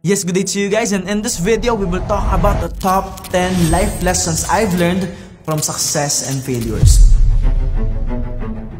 Yes, good day to you guys, and in this video we will talk about the top 10 life lessons I've learned from success and failures.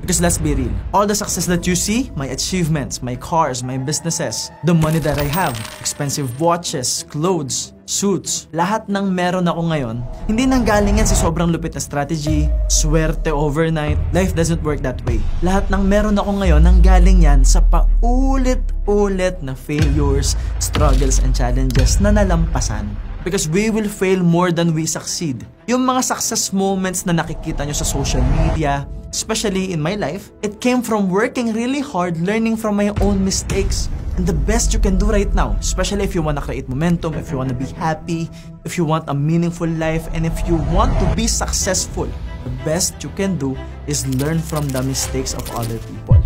Because let's be real, all the success that you see, my achievements, my cars, my businesses, the money that I have, expensive watches, clothes, suits, lahat ng meron ako ngayon, hindi nanggaling yan sa sobrang lupit na strategy, swerte overnight. Life doesn't work that way. Lahat ng meron ako ngayon, nanggaling yan sa paulit-ulit na failures, struggles, and challenges na nalampasan. Because we will fail more than we succeed. Yung mga success moments na nakikita nyo sa social media, especially in my life, it came from working really hard, learning from my own mistakes. And the best you can do right now, especially if you want to create momentum, if you want to be happy, if you want a meaningful life, and if you want to be successful, the best you can do is learn from the mistakes of other people.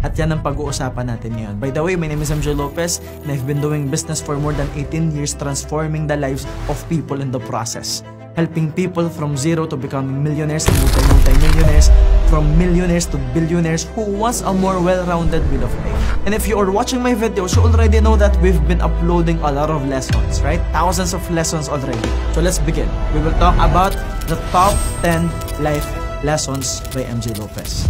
At yan ang pag-uusapan natin ngayon. By the way, my name is MJ Lopez, and I've been doing business for more than 18 years, transforming the lives of people in the process. Helping people from zero to becoming millionaires and multi-millionaires, from millionaires to billionaires who wants a more well-rounded way of life. And if you are watching my videos, you already know that we've been uploading a lot of lessons, right? Thousands of lessons already. So let's begin. We will talk about the top 10 life lessons by MJ Lopez.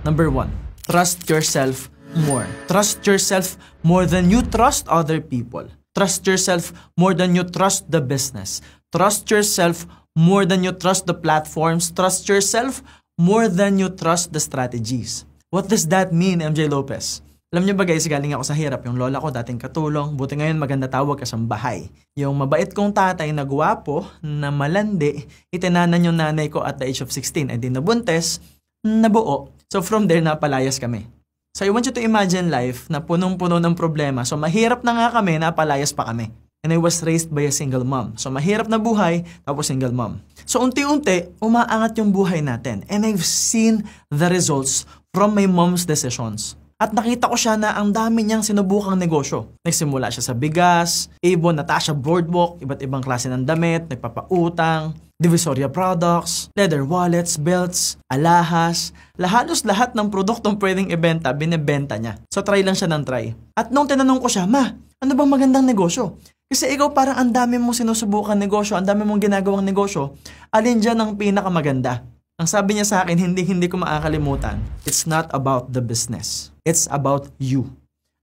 Number 1, trust yourself more. Trust yourself more than you trust other people. Trust yourself more than you trust the business. Trust yourself more than you trust the platforms. Trust yourself more than you trust the strategies. What does that mean, MJ Lopez? Alam niyo ba guys, galing ako sa hirap. Yung lola ko dating katulong, buti ngayon maganda tawag kasambahay. Yung mabait kong tatay na gwapo, na malandi, itinanan yung nanay ko at the age of 16. Ay di nabuntes, nabuo. So from there, napalayas kami. So I want you to imagine life na punong-puno ng problema. So mahirap na nga kami, napalayas pa kami. And I was raised by a single mom. So mahirap na buhay, tapos single mom. So unti-unti, umaangat yung buhay natin. And I've seen the results from my mom's decisions. At nakita ko siya na ang dami niyang sinubukang negosyo. Nagsimula siya sa bigas, Avon, Natasha Boardwalk, iba't ibang klase ng damit, nagpapautang, Divisoria products, leather wallets, belts, alahas, halos lahat ng produktong pwedeng ibenta, binibenta niya. So try lang siya ng try. At nung tinanong ko siya, Ma, ano bang magandang negosyo? Kasi ikaw parang ang dami mong sinusubukan negosyo, ang dami mong ginagawang negosyo, alin dyan ang pinakamaganda? Ang sabi niya sa akin, hindi ko makakalimutan, it's not about the business. It's about you.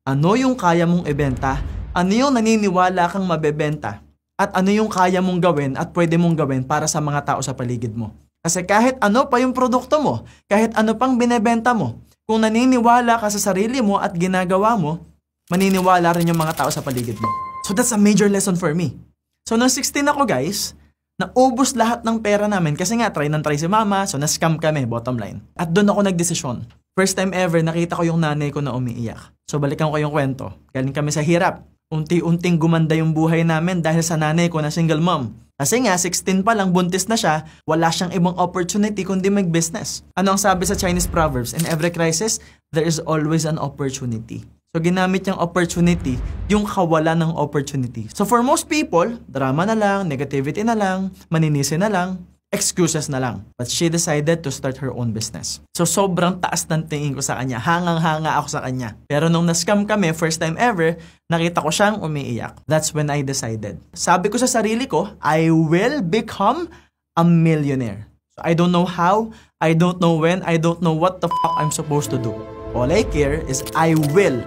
Ano yung kaya mong ibenta? Ano yung naniniwala kang mabebenta? At ano yung kaya mong gawin at pwede mong gawin para sa mga tao sa paligid mo. Kasi kahit ano pa yung produkto mo, kahit ano pang binebenta mo, kung naniniwala ka sa sarili mo at ginagawa mo, maniniwala rin yung mga tao sa paligid mo. So that's a major lesson for me. So nung 16 ako guys, naubos lahat ng pera namin kasi nga try si mama, so na-scam kami, bottom line. At doon ako nagdesisyon. First time ever, nakita ko yung nanay ko na umiiyak. So balikan ko yung kwento. Galing kami sa hirap. Unti-unting gumanda yung buhay namin dahil sa nanay ko na single mom. Kasi nga, 16 pa lang, buntis na siya, wala siyang ibang opportunity kundi mag-business. Ano ang sabi sa Chinese proverbs? In every crisis, there is always an opportunity. So ginamit niyang opportunity, yung kawalan ng opportunity. So for most people, drama na lang, negativity na lang, maninisi na lang, excuses na lang. But she decided to start her own business. So sobrang taas ng tingin ko sa kanya. Hangang-hanga ako sa kanya. Pero nung na-scam kami, first time ever, nakita ko siyang umiiyak. That's when I decided. Sabi ko sa sarili ko, I will become a millionaire. So I don't know how, I don't know when, I don't know what the fuck I'm supposed to do. All I care is I will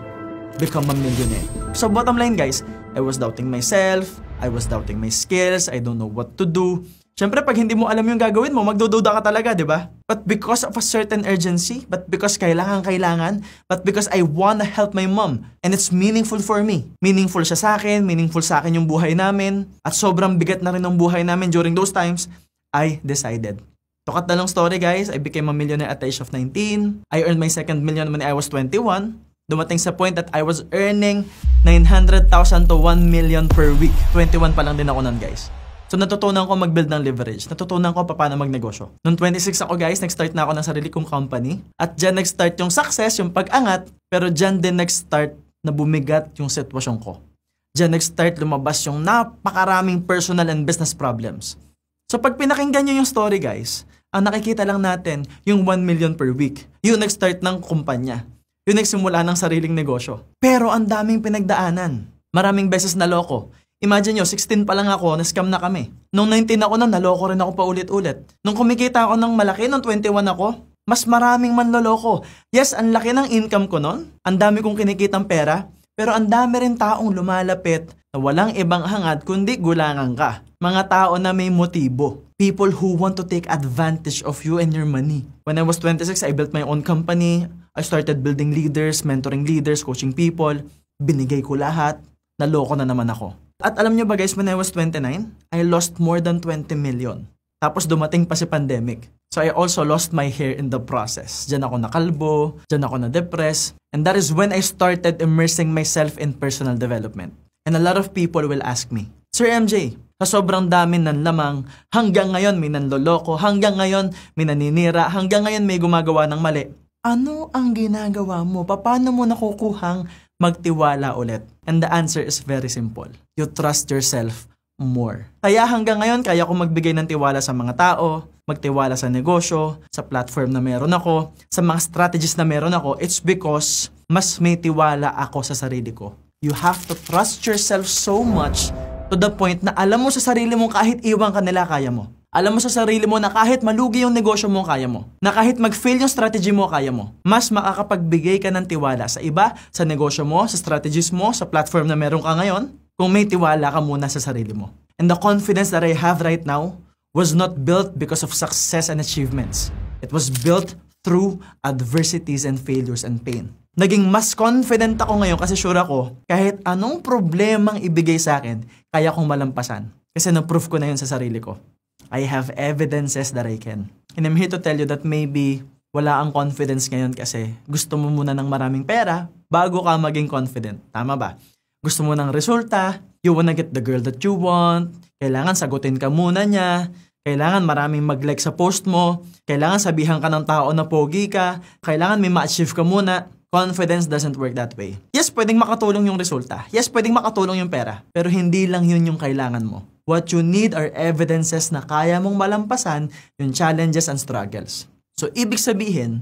become a millionaire. So bottom line guys, I was doubting myself, I was doubting my skills, I don't know what to do. Siyempre, pag hindi mo alam yung gagawin mo, magdududa ka talaga, di ba? But because of a certain urgency, but because kailangan, but because I wanna help my mom, and it's meaningful for me. Meaningful siya sa akin, meaningful sa akin yung buhay namin, at sobrang bigat na rin ng buhay namin during those times, I decided. To cut the long story guys, I became a millionaire at the age of 19. I earned my second million when I was 21. Dumating sa point that I was earning 900,000 to 1 million per week. 21 pa lang din ako nun guys. So natutunan ko mag-build ng leverage. Natutunan ko paano magnegosyo. Noong 26 ako guys, nag-start na ako ng sarili kong company. At dyan nag-start yung success, yung pag-angat. Pero dyan din nag-start na bumigat yung sitwasyon ko. Dyan nag-start lumabas yung napakaraming personal and business problems. So pag pinakinggan nyo yung story guys, ang nakikita lang natin yung 1 million per week. Yung nag-start ng kumpanya. yung nagsimula ng sariling negosyo. Pero ang daming pinagdaanan. Maraming beses naloko. Imagine nyo, 16 pa lang ako, na-scam na kami. Nung 19 ako na, naloko rin ako pa ulit-ulit. Nung kumikita ako ng malaki, nung 21 ako, mas maraming manloloko. Yes, ang laki ng income ko nun. Ang dami kong kinikitang pera. Pero ang dami rin taong lumalapit na walang ibang hangad kundi gulangan ka. Mga tao na may motibo. People who want to take advantage of you and your money. When I was 26, I built my own company. I started building leaders, mentoring leaders, coaching people. Binigay ko lahat. Naloko na naman ako. At alam nyo ba guys, when I was 29, I lost more than 20 million. Tapos dumating pa si pandemic. So I also lost my hair in the process. Diyan ako nakalbo, diyan ako na-depress. And that is when I started immersing myself in personal development. And a lot of people will ask me, Sir MJ, sa sobrang dami ng lamang, hanggang ngayon may nanloloko, hanggang ngayon may naninira, hanggang ngayon may gumagawa ng mali. Ano ang ginagawa mo? Paano mo nakukuhang magtiwala ulit? And the answer is very simple. You trust yourself more. Kaya hanggang ngayon, kaya ko magbigay ng tiwala sa mga tao, magtiwala sa negosyo, sa platform na meron ako, sa mga strategies na meron ako, it's because mas may tiwala ako sa sarili ko. You have to trust yourself so much to the point na alam mo sa sarili mo kahit iwan ka nila, kaya mo. Alam mo sa sarili mo na kahit malugi yung negosyo mo, kaya mo. Na kahit mag-fail yung strategy mo, kaya mo. Mas makakapagbigay ka ng tiwala sa iba, sa negosyo mo, sa strategies mo, sa platform na meron ka ngayon, kung may tiwala ka muna sa sarili mo. And the confidence that I have right now was not built because of success and achievements. It was built through adversities and failures and pain. Naging mas confident ako ngayon kasi sure ako, kahit anong problemang ibigay sa akin, kaya kong malampasan. Kasi na-proof ko na yun sa sarili ko. I have evidences that I can. And I'm here to tell you that maybe wala ang confidence ngayon kasi gusto mo muna ng maraming pera bago ka maging confident. Tama ba? Gusto mo ng resulta, you wanna get the girl that you want, kailangan sagutin ka muna niya, kailangan maraming mag-like sa post mo, kailangan sabihan ka ng tao na pogi ka, kailangan may ma-achieve ka muna. Confidence doesn't work that way. Yes, pwedeng makatulong yung resulta. Yes, pwedeng makatulong yung pera. Pero hindi lang yun yung kailangan mo. What you need are evidences na kaya mong malampasan yung challenges and struggles. So, ibig sabihin,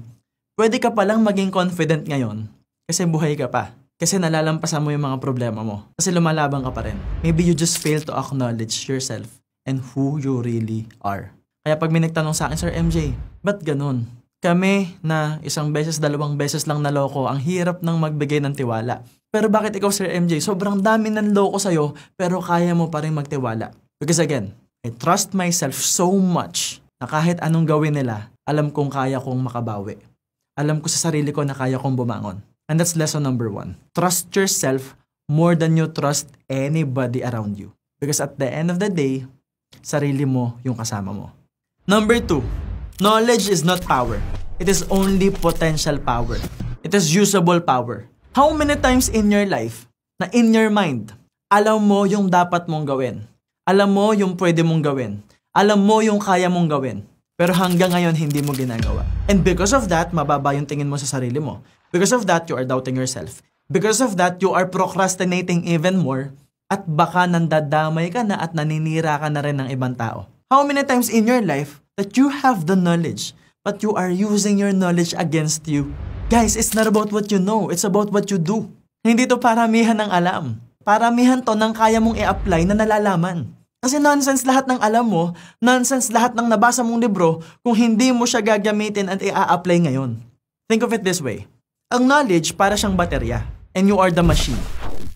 pwede ka palang maging confident ngayon kasi buhay ka pa. Kasi nalalampasan mo yung mga problema mo. Kasi lumalabang ka pa rin. Maybe you just fail to acknowledge yourself and who you really are. Kaya pag may nagtanong sa akin, Sir MJ, ba't ganun? Kami na isang beses, dalawang beses lang naloko, ang hirap ng magbigay ng tiwala. Pero bakit ikaw, Sir MJ, sobrang dami ng loko sa'yo, pero kaya mo pa rin magtiwala? Because again, I trust myself so much na kahit anong gawin nila, alam kong kaya kong makabawi. Alam ko sa sarili ko na kaya kong bumangon. And that's lesson number 1. Trust yourself more than you trust anybody around you. Because at the end of the day, sarili mo yung kasama mo. Number 2. Knowledge is not power. It is only potential power. It is usable power. How many times in your life na in your mind, alam mo yung dapat mong gawin? Alam mo yung pwede mong gawin? Alam mo yung kaya mong gawin? Pero hanggang ngayon, hindi mo ginagawa. And because of that, mababa yung tingin mo sa sarili mo. Because of that, you are doubting yourself. Because of that, you are procrastinating even more. At baka nandadamay ka na at naninira ka na rin ng ibang tao. How many times in your life that you have the knowledge, but you are using your knowledge against you? Guys, it's not about what you know. It's about what you do. Hindi to paramihan ng alam. Paramihan to ng kaya mong i-apply na nalalaman. Kasi nonsense lahat ng alam mo, nonsense lahat ng nabasa mong libro kung hindi mo siya gagamitin at i-apply ngayon. Think of it this way. Ang knowledge para siyang baterya and you are the machine.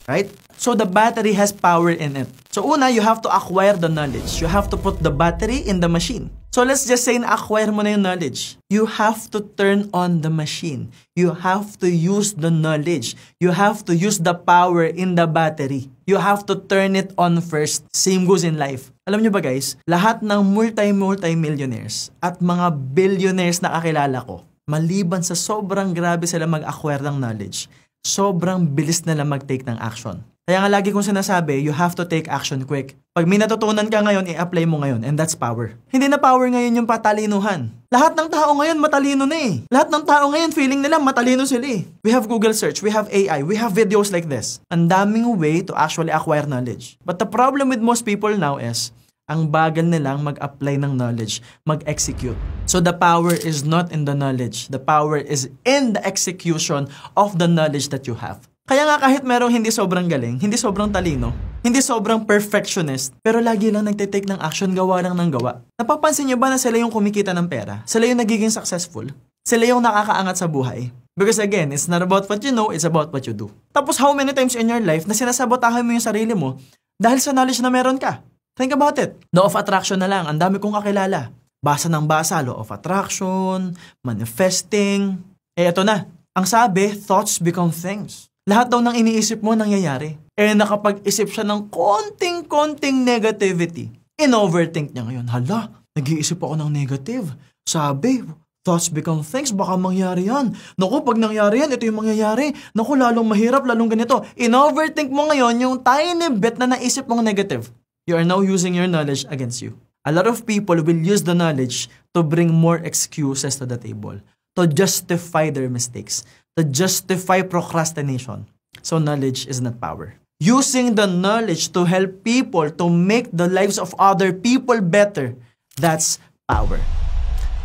Right? So the battery has power in it. So una, you have to acquire the knowledge. You have to put the battery in the machine. So let's just say na-acquire mo na yung knowledge. You have to turn on the machine. You have to use the knowledge. You have to use the power in the battery. You have to turn it on first. Same goes in life. Alam nyo ba guys, lahat ng multi-millionaires at mga billionaires na kakilala ko, maliban sa sobrang grabe sila mag-acquire ng knowledge, sobrang bilis nila mag-take ng action. Kaya nga lagi kong sinasabi, you have to take action quick. Pag may natutunan ka ngayon, i-apply mo ngayon. And that's power. Hindi na power ngayon yung patalinuhan. Lahat ng tao ngayon matalino na eh. Lahat ng tao ngayon feeling nila matalino sila eh. We have Google search, we have AI, we have videos like this. Ang daming way to actually acquire knowledge. But the problem with most people now is, Ang bagal nilang mag-apply ng knowledge, mag-execute. So the power is not in the knowledge. The power is in the execution of the knowledge that you have. Kaya nga kahit merong hindi sobrang galing, hindi sobrang talino, hindi sobrang perfectionist, pero lagi lang nagtitake ng action, gawa lang ng gawa. Napapansin niyo ba na sila yung kumikita ng pera? Sila yung nagiging successful? Sila yung nakakaangat sa buhay? Because again, it's not about what you know, it's about what you do. Tapos how many times in your life na sinasabotahan mo yung sarili mo dahil sa knowledge na meron ka? Think about it. Law of attraction na lang, ang dami kong kakilala. Basa ng basa, law of attraction, manifesting. Eto na, ang sabi, thoughts become things. Lahat daw ng iniisip mo nangyayari. Nakapag-isip siya ng konting negativity. In-overthink niya ngayon. Hala, nag-iisip ako ng negative. Sabi, thoughts become things, baka mangyari yan. Naku, pag nangyari yan, ito yung mangyayari. Naku, lalong mahirap, lalong ganito. In-overthink mo ngayon yung tiny bit na naisip mong negative. You are now using your knowledge against you. A lot of people will use the knowledge to bring more excuses to the table, to justify their mistakes, to justify procrastination. So knowledge is not power. Using the knowledge to help people to make the lives of other people better, that's power.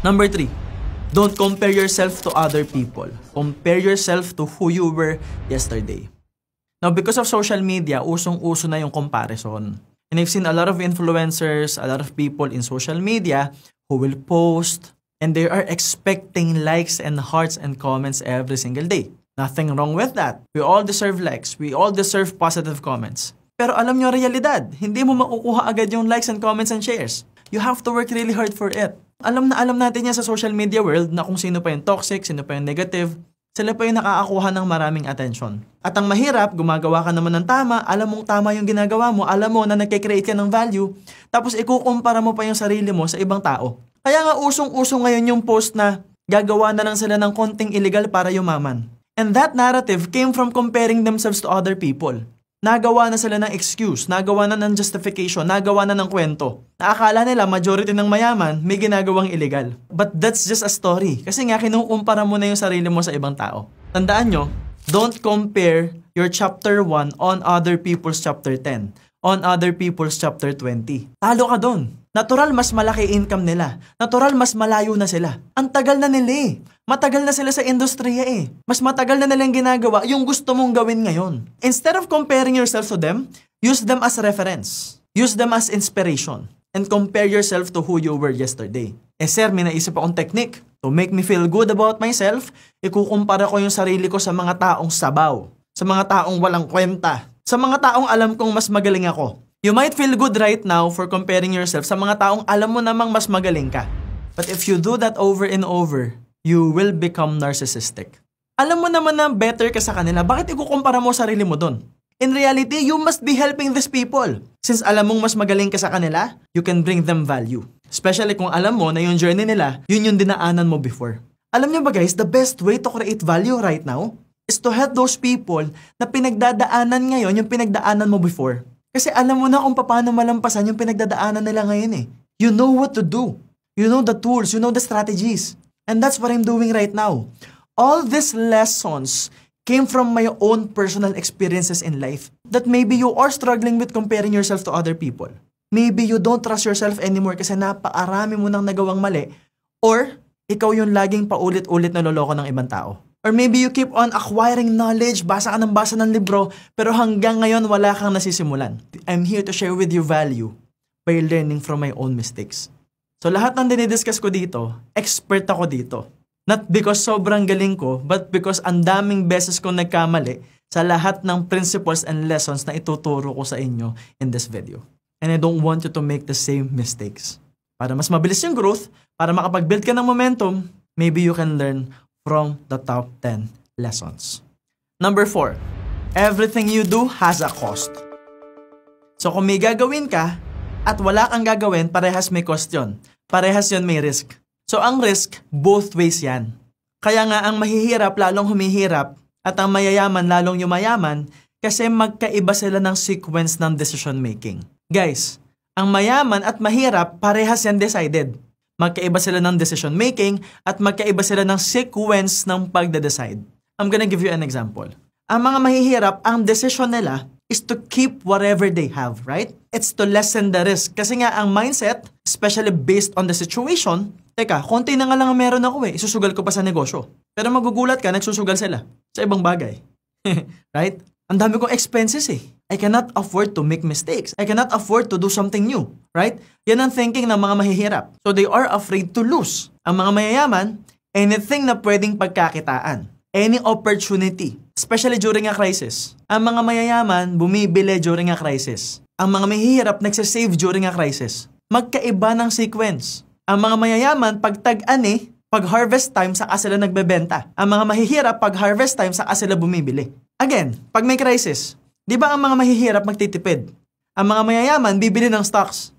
Number 3, don't compare yourself to other people. Compare yourself to who you were yesterday. Now, because of social media, usong-uso na yung comparison. And I've seen a lot of influencers, a lot of people in social media who will post and they are expecting likes and hearts and comments every single day. Nothing wrong with that. We all deserve likes. We all deserve positive comments. Pero alam nyo realidad, hindi mo makukuha agad yung likes and comments and shares. You have to work really hard for it. Alam natin yan sa social media world na kung sino pa yung toxic, sino pa yung negative, sila pa yung nakakakuha ng maraming attention. At ang mahirap, gumagawa ka naman ng tama, alam mong tama yung ginagawa mo, alam mo na nagkikreate ka ng value, tapos ikukumpara mo pa yung sarili mo sa ibang tao. Kaya nga usong-usong ngayon yung post na gagawa na lang sila ng konting illegal para yumaman. And that narrative came from comparing themselves to other people. Nagawa na sila ng excuse, nagawa na ng justification, nagawa na ng kwento. Naakala nila majority ng mayaman may ginagawang illegal. But that's just a story. Kasi nga kinukumpara mo na yung sarili mo sa ibang tao. Tandaan nyo, don't compare your chapter 1 on other people's chapter 10. On other people's chapter 20. Talo ka dun. Natural mas malaki income nila. Natural mas malayo na sila. Ang tagal na nila eh. Matagal na sila sa industriya eh. Mas matagal na nilang ginagawa yung gusto mong gawin ngayon. Instead of comparing yourself to them, use them as reference. Use them as inspiration. And compare yourself to who you were yesterday. Sir, may naisip akong technique. To make me feel good about myself, ikukumpara ko yung sarili ko sa mga taong sabaw. Sa mga taong walang kwenta. Sa mga taong alam kong mas magaling ako. You might feel good right now for comparing yourself sa mga taong alam mo namang mas magaling ka. But if you do that over and over, you will become narcissistic. Alam mo naman na better ka sa kanila, bakit ikukumpara mo sarili mo dun? In reality, you must be helping these people. Since alam mong mas magaling ka sa kanila, you can bring them value. Especially kung alam mo na yung journey nila, yun yung dinaanan mo before. Alam niyo ba guys, the best way to create value right now is to help those people na pinagdadaanan ngayon yung pinagdaanan mo before. Kasi alam mo na kung paano malampasan yung pinagdadaanan nila ngayon eh. You know what to do. You know the tools, you know the strategies. And that's what I'm doing right now. All these lessons came from my own personal experiences in life that maybe you are struggling with comparing yourself to other people. Maybe you don't trust yourself anymore kasi napakarami mo nang nagawang mali or ikaw yung laging paulit-ulit na loloko ng ibang tao. Or maybe you keep on acquiring knowledge, basa ka ng libro, pero hanggang ngayon wala kang nasisimulan. I'm here to share with you value by learning from my own mistakes. So lahat ng dinidiscuss ko dito, expert ako dito. Not because sobrang galing ko, but because ang daming beses kong nagkamali sa lahat ng principles and lessons na ituturo ko sa inyo in this video. And I don't want you to make the same mistakes. Para mas mabilis yung growth, para makapag-build ka ng momentum, maybe you can learn from the top 10 lessons. Number 4, everything you do has a cost. So kung may gagawin ka at wala kang gagawin, parehas may cost yun. Parehas yun may risk. So ang risk, both ways yan. Kaya nga ang mahihirap lalong humihirap at ang mayayaman lalong yumayaman kasi magkaiba sila ng sequence ng decision making. Guys, ang mayaman at mahirap, parehas yan decided. Magkaiba sila ng decision making at magkaiba sila ng sequence ng pagde-decide. I'm gonna give you an example. Ang mga mahihirap, ang decision nila is to keep whatever they have, right? It's to lessen the risk. Kasi nga, ang mindset, especially based on the situation, teka, konti na nga lang ang meron ako isusugal ko pa sa negosyo. Pero magugulat ka, nagsusugal sila sa ibang bagay. Right? Ang dami kong expenses I cannot afford to make mistakes. I cannot afford to do something new. Right? Yan ang thinking ng mga mahihirap. So they are afraid to lose. Ang mga mayayaman, anything na pwedeng pagkakitaan. Any opportunity. Especially during a crisis. Ang mga mayayaman, bumibili during a crisis. Ang mga mahihirap, nagsasave during a crisis. Magkaiba ng sequence. Ang mga mayayaman, pag tag-ani, pag harvest time, saka sila nagbebenta. Ang mga mahihirap, pag harvest time, saka sila bumibili. Again, pag may crisis, di ba ang mga mahihirap magtitipid? Ang mga mayayaman, bibili ng stocks.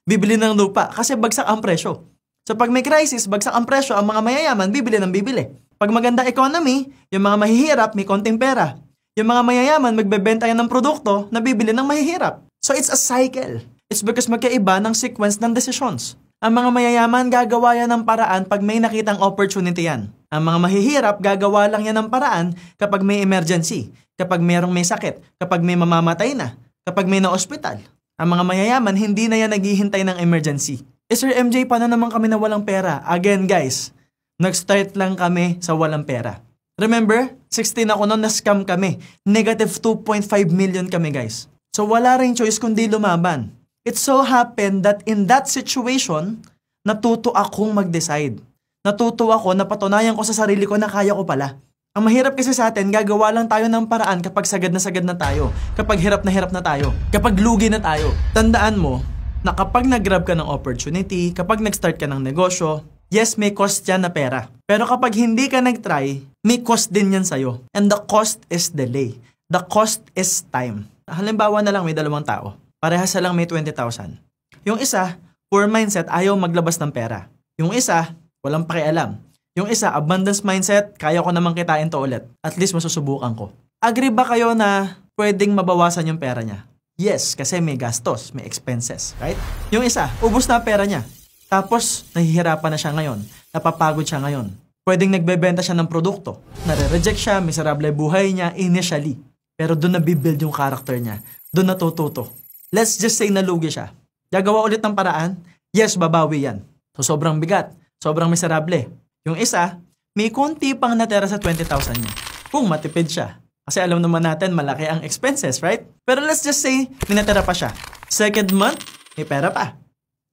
Bibili ng lupa kasi bagsak ang presyo. So pag may crisis, bagsak ang presyo, ang mga mayayaman, bibili ng bibili. Pag maganda economy, yung mga mahihirap may konting pera. Yung mga mayayaman magbebenta yan ng produkto na bibili ng mahihirap. So it's a cycle. It's because magkaiba ng sequence ng decisions. Ang mga mayayaman gagawa yan ng paraan pag may nakitang opportunity yan. Ang mga mahihirap gagawa lang yan ng paraan kapag may emergency, kapag merong may sakit, kapag may mamamatay na, kapag may na-ospital. Ang mga mayayaman hindi na yan naghihintay ng emergency. Sir MJ, paano naman kami na walang pera? Again guys, nag-start lang kami sa walang pera. Remember, 16 ako noon, na-scam kami. Negative 2.5 million kami guys. So wala rin choice kundi lumaban. It so happened that in that situation, natuto akong mag-decide. Natuto ako na patunayan ko sa sarili ko na kaya ko pala. Ang mahirap kasi sa atin, gagawa lang tayo ng paraan kapag sagad na tayo. Kapag hirap na tayo. Kapag lugi na tayo. Tandaan mo na kapag nag-grab ka ng opportunity, kapag nag-start ka ng negosyo, yes, may cost yan na pera. Pero kapag hindi ka nag-try, may cost din yan sa'yo. And the cost is delay. The cost is time. Halimbawa na lang may 2 tao. Parehas lang may 20,000. Yung isa, poor mindset, ayaw maglabas ng pera. Yung isa, walang pakialam. Yung isa, abundance mindset, kaya ko namang kitain to ulit. At least masusubukan ko. Agree ba kayo na pwedeng mabawasan yung pera niya? Yes, kasi may gastos, may expenses, right? Yung isa, ubos na pera niya. Tapos, nahihirapan na siya ngayon. Napapagod siya ngayon. Pwedeng nagbebenta siya ng produkto. Nare-reject siya, miserable buhay niya initially. Pero doon nabibuild yung character niya. Doon natututo. Let's just say nalugi siya. Gagawa ulit ng paraan? Yes, babawi yan. So, sobrang bigat. Sobrang miserable. Yung isa, may konti pang natera sa 20,000 niya. Kung matipid siya. Kasi alam naman natin, malaki ang expenses, right? Pero let's just say, may natera pa siya. Second month, may pera pa.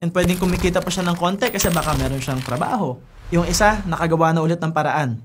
And pwedeng kumikita pa siya ng konti kasi baka meron siyang trabaho. Yung isa, nakagawa na ulit ng paraan.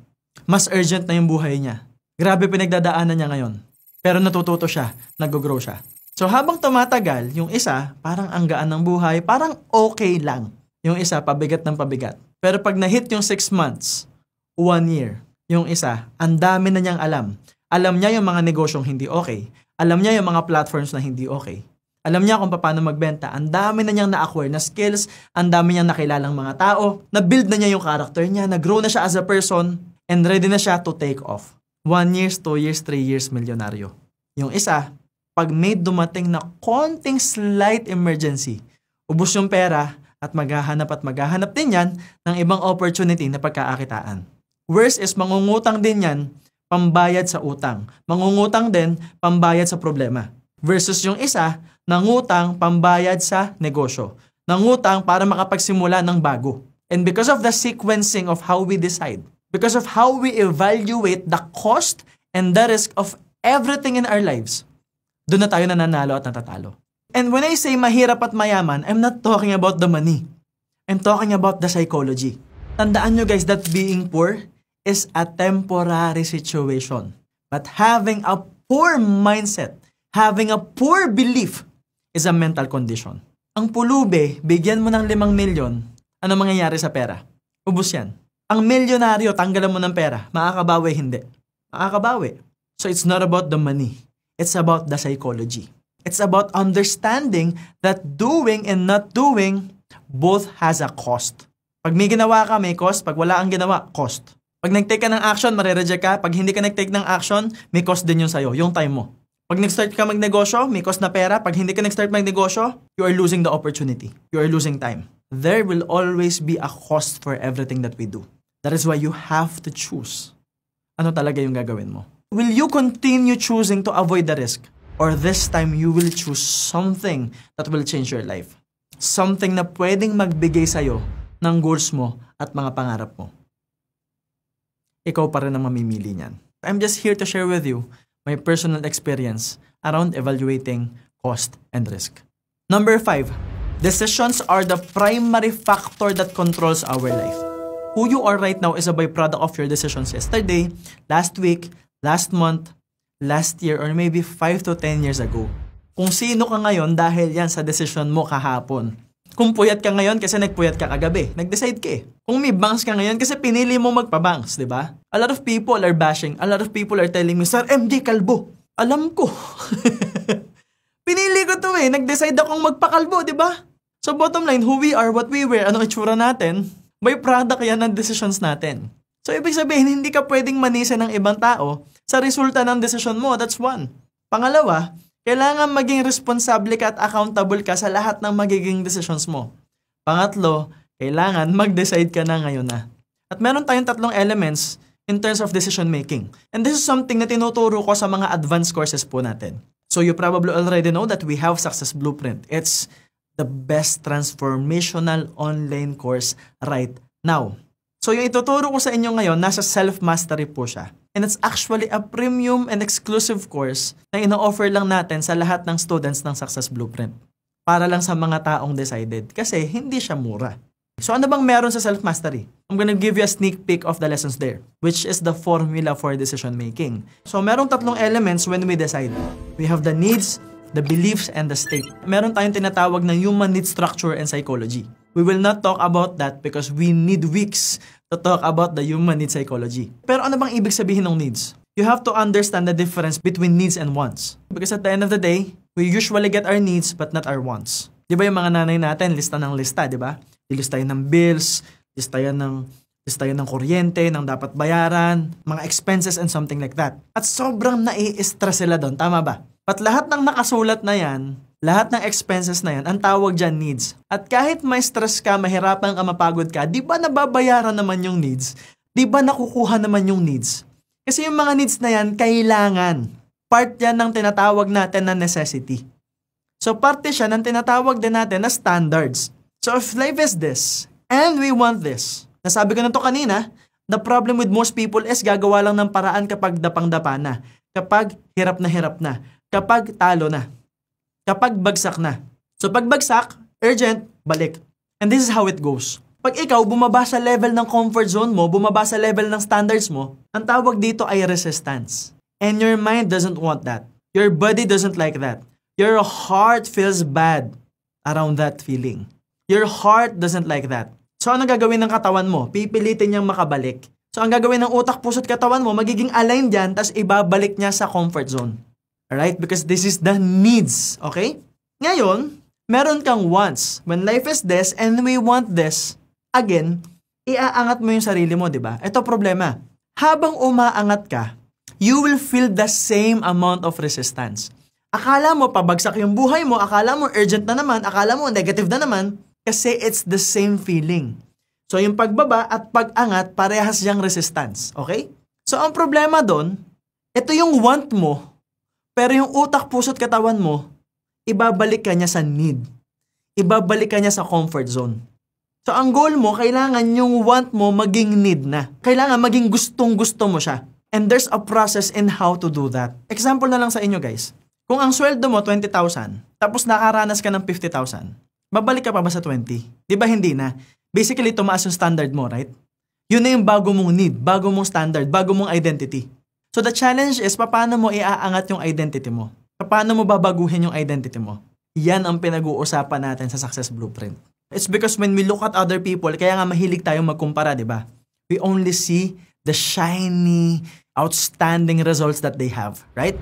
Mas urgent na yung buhay niya. Grabe pinagdadaanan niya ngayon. Pero natututo siya, nag-grow siya. So habang tumatagal, yung isa, parang ang gaan ng buhay, parang okay lang. Yung isa, pabigat ng pabigat. Pero pag na-hit yung 6 months, 1 year, yung isa, ang dami na niyang alam. Alam niya yung mga negosyong hindi okay. Alam niya yung mga platforms na hindi okay. Alam niya kung paano magbenta. Ang dami na niyang na-acquire na skills. Ang dami niyang nakilalang mga tao. Na-build na niya yung character niya. Na-grow na siya as a person. And ready na siya to take off. 1 year, 2 years, 3 years, milyonaryo. Yung isa, pag may dumating na konting slight emergency, ubos yung pera at maghahanap din yan ng ibang opportunity na pagkakakitaan. Worst is mangungutang din yan, pambayad sa utang. Mangungutang din, pambayad sa problema. Versus yung isa, nangutang, pambayad sa negosyo. Nangutang para makapagsimula ng bago. And because of the sequencing of how we decide, because of how we evaluate the cost and the risk of everything in our lives, doon na tayo nananalo at natatalo. And when I say mahirap at mayaman, I'm not talking about the money. I'm talking about the psychology. Tandaan nyo guys that being poor is a temporary situation. But having a poor mindset, having a poor belief is a mental condition. Ang pulube, bigyan mo ng 5 milyon, ano mangyayari sa pera? Ubus yan. Ang milyonaryo, tanggalan mo ng pera. Makakabawi, hindi. Makakabawi. So it's not about the money. It's about the psychology. It's about understanding that doing and not doing both has a cost. Pag may ginawa ka, may cost. Pag wala kang ginawa, cost. Pag nag-take ka ng action, marireject ka. Pag hindi ka nag-take ng action, may cost din yun sa'yo, yung time mo. Pag nag-start ka magnegosyo, may cost na pera. Pag hindi ka nag-start magnegosyo, you are losing the opportunity. You are losing time. There will always be a cost for everything that we do. That is why you have to choose. Ano talaga yung gagawin mo? Will you continue choosing to avoid the risk? Or this time, you will choose something that will change your life. Something na pwedeng magbigay sa'yo ng goals mo at mga pangarap mo. Ikaw pa rin ang mamimili niyan. I'm just here to share with you my personal experience around evaluating cost and risk. Number 5, decisions are the primary factor that controls our life. Who you are right now is a byproduct of your decisions yesterday, last week, last month, last year, or maybe 5 to 10 years ago. Kung sino ka ngayon dahil yan sa decision mo kahapon. Kung puyat ka ngayon kasi nagpuyat ka kagabi, nag-decide ka eh. Kung may bangs ka ngayon kasi pinili mo magpa-bangs, di ba? A lot of people are bashing, a lot of people are telling me, Sir MD Kalbo. Alam ko. Pinili ko to eh, nag-decide akong magpakalbo, di ba? So bottom line, who we are, what we wear, anong itsura natin, by product yan ng decisions natin. So ibig sabihin, hindi ka pwedeng manisa ng ibang tao sa resulta ng desisyon mo. That's one. Pangalawa, kailangan maging responsable ka at accountable ka sa lahat ng magiging decisions mo. Pangatlo, kailangan mag-decide ka na ngayon na. At meron tayong 3 elements in terms of decision making. And this is something na tinuturo ko sa mga advanced courses po natin. So you probably already know that we have Success Blueprint. It's the best transformational online course right now. So yung ituturo ko sa inyo ngayon, nasa self-mastery po siya. And it's actually a premium and exclusive course na ino-offer lang natin sa lahat ng students ng Success Blueprint. Para lang sa mga taong decided. Kasi hindi siya mura. So ano bang meron sa self-mastery? I'm gonna give you a sneak peek of the lessons there, which is the formula for decision making. So merong 3 elements when we decide. We have the needs, the beliefs, and the state. Meron tayong tinatawag ng human need structure and psychology. We will not talk about that because we need weeks to talk about the human need psychology. Pero ano bang ibig sabihin ng needs? You have to understand the difference between needs and wants. Because at the end of the day, we usually get our needs but not our wants. Di ba yung mga nanay natin, lista ng lista, di ba? Lista yun ng bills, lista yun ng kuryente, ng dapat bayaran, mga expenses and something like that. At sobrang nai-stress sila doon, tama ba? At lahat ng nakasulat na yan, lahat ng expenses na yan, ang tawag dyan needs. At kahit may stress ka, mahirapan ka, mapagod ka, di ba nababayaran naman yung needs? Di ba nakukuha naman yung needs? Kasi yung mga needs na yan, kailangan. Part yan ng tinatawag natin na necessity. So parte siya ng tinatawag din natin na standards. So if life is this, and we want this, nasabi ko na to kanina, the problem with most people is gagawa lang ng paraan kapag dapang-dapa na, kapag hirap na, kapag talo na, kapag bagsak na. So pag bagsak, urgent, balik. And this is how it goes. Pag ikaw bumaba sa level ng comfort zone mo, bumaba sa level ng standards mo, ang tawag dito ay resistance. And your mind doesn't want that. Your body doesn't like that. Your heart feels bad around that feeling. Your heart doesn't like that. So ano gagawin ng katawan mo? Pipilitin niyang makabalik. So ang gagawin ng utak, puso't katawan mo, magiging aligned yan, tas ibabalik niya sa comfort zone. Alright? Because this is the needs. Okay? Ngayon, meron kang wants. When life is this and we want this, again, iaangat mo yung sarili mo, di ba? Ito problema. Habang umaangat ka, you will feel the same amount of resistance. Akala mo pabagsak yung buhay mo, akala mo urgent na naman, akala mo negative na naman, kasi it's the same feeling. So yung pagbaba at pag-angat, parehas yung resistance. Okay? So ang problema doon, ito yung want mo, pero yung utak, puso't katawan mo, ibabalik ka niya sa need. Ibabalik ka niya sa comfort zone. So ang goal mo, kailangan yung want mo maging need na. Kailangan maging gustong-gusto mo siya. And there's a process in how to do that. Example na lang sa inyo guys. Kung ang sweldo mo 20,000, tapos nakaranas ka ng 50,000, babalik ka pa ba sa 20? Di ba hindi na? Basically, tumaas yung standard mo, right? Yun na yung bago mong need, bago mong standard, bago mong identity. So the challenge is, paano mo iaangat yung identity mo? Paano mo babaguhin yung identity mo? Yan ang pinag-uusapan natin sa Success Blueprint. It's because when we look at other people, kaya nga mahilig tayong magkumpara, di ba? We only see the shiny, outstanding results that they have, right?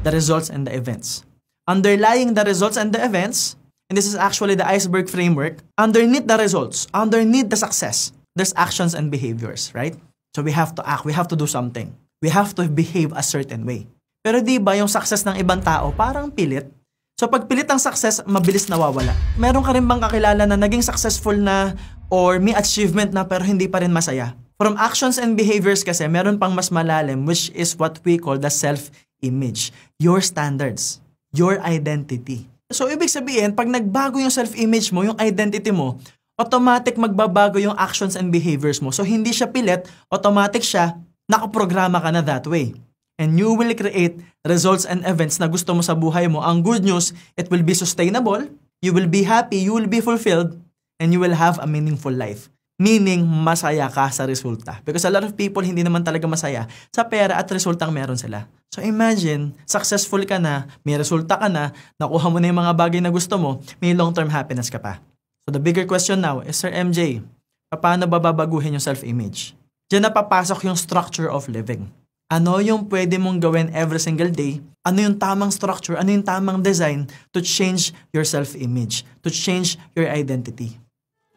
The results and the events. Underlying the results and the events, and this is actually the iceberg framework, underneath the results, underneath the success, there's actions and behaviors, right? So we have to act, we have to do something. We have to behave a certain way. Pero di ba yung success ng ibang tao parang pilit? So pag pilit ang success, mabilis nawawala. Meron ka rin bang kakilala na naging successful na or may achievement na pero hindi pa rin masaya? From actions and behaviors kasi, meron pang mas malalim which is what we call the self-image. Your standards. your identity. So, ibig sabihin, pag nagbago yung self-image mo, yung identity mo, automatic magbabago yung actions and behaviors mo. So, hindi siya pilit, automatic siya, nakaprograma ka na that way. And you will create results and events na gusto mo sa buhay mo. Ang good news, it will be sustainable, you will be happy, you will be fulfilled, and you will have a meaningful life. Meaning, masaya ka sa resulta. Because a lot of people hindi naman talaga masaya sa pera at resultang meron sila. So imagine, successful ka na, may resulta ka na, nakuha mo na yung mga bagay na gusto mo, may long-term happiness ka pa. So the bigger question now is, Sir MJ, paano ba babaguhin yung self-image? Diyan na papasok yung structure of living. Ano yung pwede mong gawin every single day? Ano yung tamang structure? Ano yung tamang design to change your self-image? To change your identity?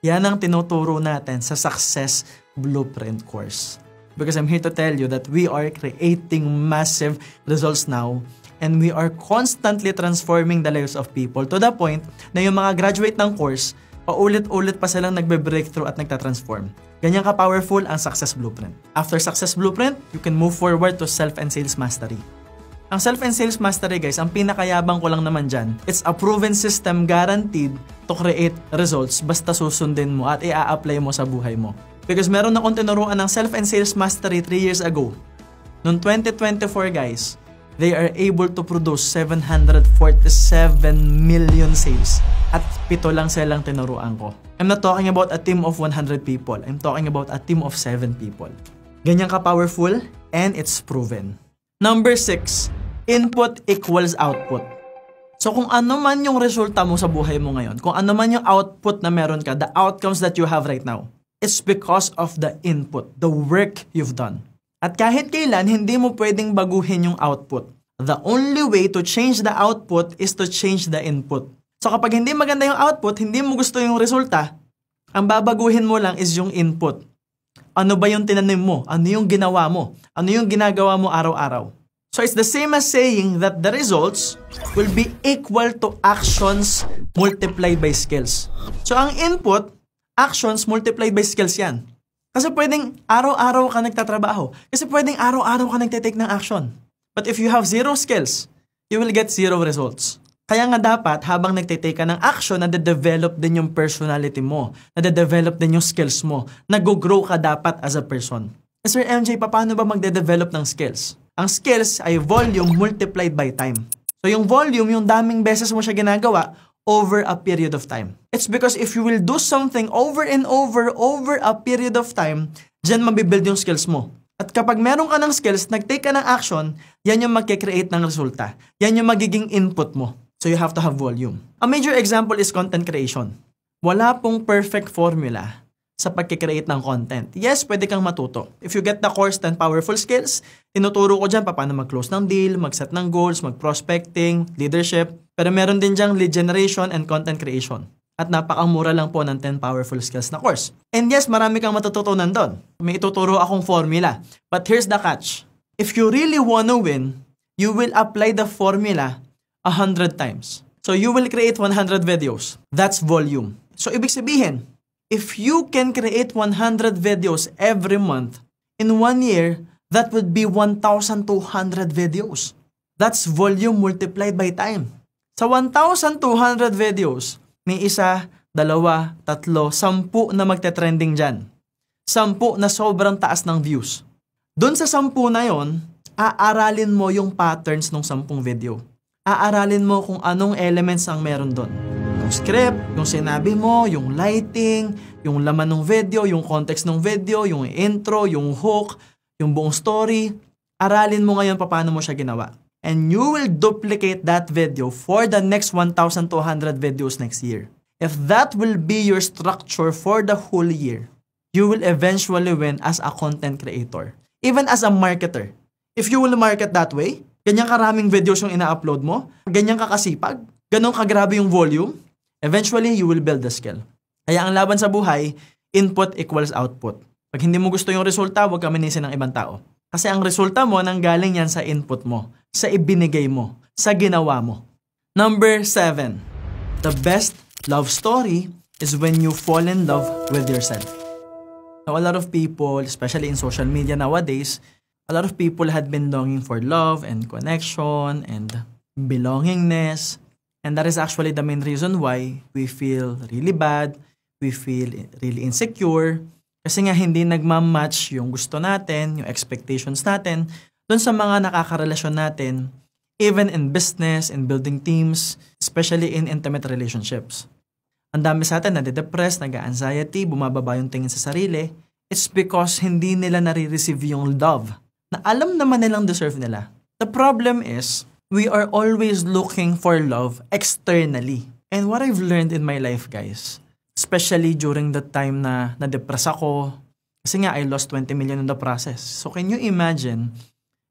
Yan ang tinuturo natin sa Success Blueprint course. Because I'm here to tell you that we are creating massive results now and we are constantly transforming the lives of people to the point na yung mga graduate ng course, paulit-ulit pa silang nagbe-breakthrough at nagtatransform. Ganyan ka-powerful ang Success Blueprint. After Success Blueprint, you can move forward to Self and Sales Mastery. Ang Self and Sales Mastery, guys, ang pinakayabang ko lang naman dyan, it's a proven system guaranteed to create results basta susundin mo at i-a-apply mo sa buhay mo. Because meron akong tinuruan ng Self and Sales Mastery 3 years ago. Noong 2024, guys, they are able to produce 747 million sales. At 7 lang silang tinuruan ko. I'm not talking about a team of 100 people. I'm talking about a team of 7 people. Ganyan ka-powerful and it's proven. Number 6, input equals output. So kung ano man yung resulta mo sa buhay mo ngayon, kung ano man yung output na meron ka, the outcomes that you have right now, it's because of the input, the work you've done. At kahit kailan, hindi mo pwedeng baguhin yung output. The only way to change the output is to change the input. So kapag hindi maganda yung output, hindi mo gusto yung resulta, ang babaguhin mo lang is yung input. Ano ba yung tinanim mo? Ano yung ginawa mo? Ano yung ginagawa mo araw-araw? So it's the same as saying that the results will be equal to actions multiplied by skills. So ang input, actions multiplied by skills yan. Kasi pwedeng araw-araw ka nagtatrabaho. Kasi pwedeng araw-araw ka nagtitake ng action. But if you have 0 skills, you will get 0 results. Kaya nga dapat habang nagtitake ka ng action, nade-develop din yung personality mo, nade-develop din yung skills mo, nag-grow ka dapat as a person. Sir MJ, paano ba magde-develop ng skills? Ang skills ay volume multiplied by time. So yung volume, yung daming beses mo siya ginagawa over a period of time. It's because if you will do something over and over a period of time, dyan mabibuild yung skills mo. At kapag meron ka ng skills, nag-take ka ng action, yan yung magkikreate ng resulta. Yan yung magiging input mo. So you have to have volume. A major example is content creation. Wala pong perfect formula sa pagkikreate ng content. Yes, pwede kang matuto. If you get the course 10 Powerful Skills, tinuturo ko dyan paano mag-close ng deal, mag-set ng goals, mag-prospecting, leadership. Pero meron din dyang lead generation and content creation. At napakamura lang po ng 10 Powerful Skills na course. And yes, marami kang matututunan doon. May ituturo akong formula. But here's the catch. If you really wanna win, you will apply the formula 100 times. So you will create 100 videos. That's volume. So ibig sabihin, if you can create 100 videos every month, in 1 year, that would be 1,200 videos. That's volume multiplied by time. Sa 1,200 videos, may 1, 2, 3, 10 na magte-trending dyan. 10 na sobrang taas ng views. Doon sa 10 na yon, aaralin mo yung patterns ng 10 video. Aaralin mo kung anong elements ang meron doon. Yung script, yung sinabi mo, yung lighting, yung laman ng video, yung context ng video, yung intro, yung hook, yung buong story. Aralin mo ngayon paano mo siya ginawa. And you will duplicate that video for the next 1,200 videos next year. If that will be your structure for the whole year, you will eventually win as a content creator. Even as a marketer. If you will market that way, ganyan karaming videos yung ina-upload mo, ganyan kakasipag, ganun kagrabe yung volume, eventually you will build the skill. Kaya ang laban sa buhay, input equals output. Pag hindi mo gusto yung resulta, huwag ka manisin ng ibang tao. Kasi ang resulta mo nanggaling yan sa input mo, sa ibinigay mo, sa ginawa mo. Number 7. The best love story is when you fall in love with yourself. Now, a lot of people, especially in social media nowadays, a lot of people had been longing for love and connection and belongingness, and that is actually the main reason why we feel really bad, we feel really insecure, kasi nga hindi nagmamatch yung gusto natin, yung expectations natin, dun sa mga nakakarelasyon natin, even in business, in building teams, especially in intimate relationships. Ang dami sa atin nade-depress, nag-anxiety, bumababa yung tingin sa sarili. It's because hindi nila nare-receive yung love na alam naman nilang deserve nila. The problem is, we are always looking for love externally. And what I've learned in my life, guys, especially during the time na na-depress ako, kasi nga I lost 20 million in the process. So can you imagine,